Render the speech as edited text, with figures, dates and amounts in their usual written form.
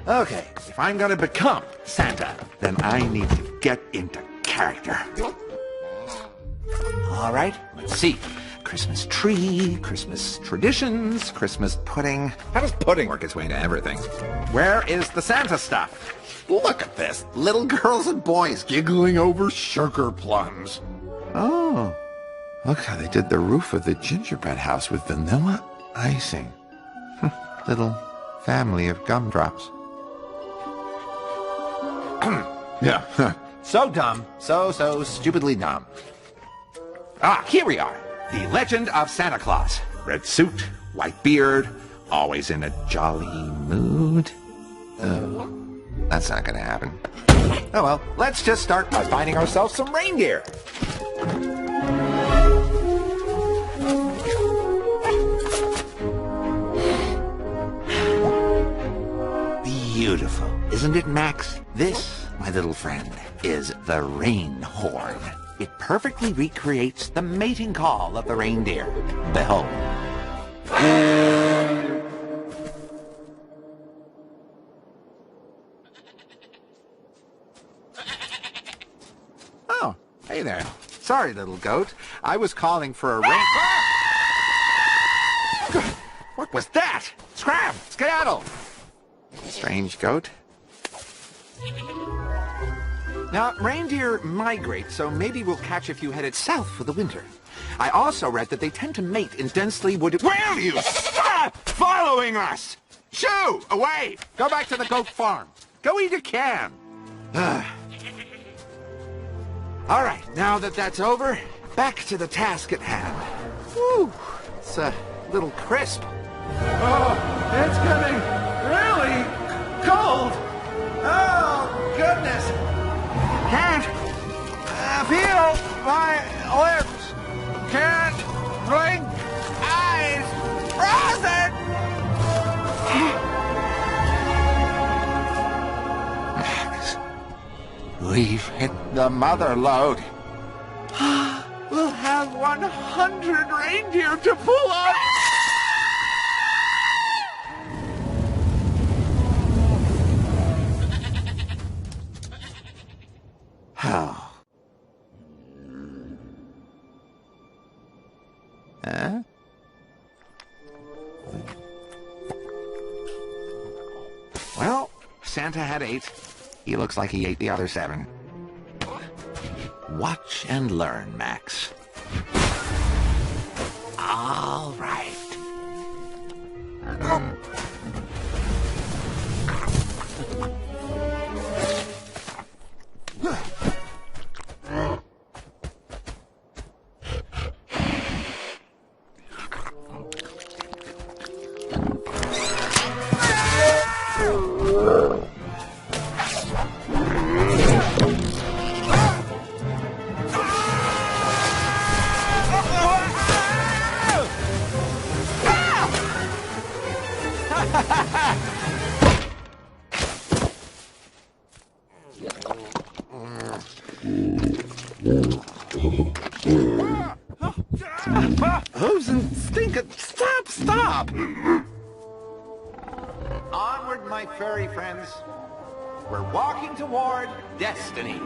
Okay, if I'm gonna become Santa, then I need to get into character. All right, let's see. Christmas tree, Christmas traditions, Christmas pudding. How does pudding work its way into everything? Where is the Santa stuff? Look at this. Little girls and boys giggling over sugar plums. Oh, look how they did the roof of the gingerbread house with vanilla icing. Little family of gumdrops. Yeah. So dumb. So stupidly dumb. Ah, here we are. The Legend of Santa Claus. Red suit, white beard, always in a jolly mood. That's not gonna happen. Oh well, let's just start by finding ourselves some reindeer. Beautiful, isn't it, Max? This, my little friend, is the rain horn. It perfectly recreates the mating call of the reindeer. Behold. Oh, hey there. Sorry, little goat. I was calling for a rain... What was that? Scram! Skedaddle! Strange goat. Now, reindeer migrate, so maybe we'll catch a few headed south for the winter. I also read that they tend to mate in densely wooded... Will you stop following us? Shoo! Away! Go back to the goat farm. Go eat a can. All right, now that that's over, back to the task at hand. Whew, it's a little crisp. Oh, it's getting really cold. Oh, goodness. Can't feel my lips. Can't blink. Eyes frozen. Max, we've hit the mother lode. We'll have 100 reindeer to pull up. How? Huh? Well, Santa had 8. He looks like he ate the other 7. Watch and learn, Max. All right. Hooves and stinking... Stop! Onward, my furry friends. We're walking toward destiny.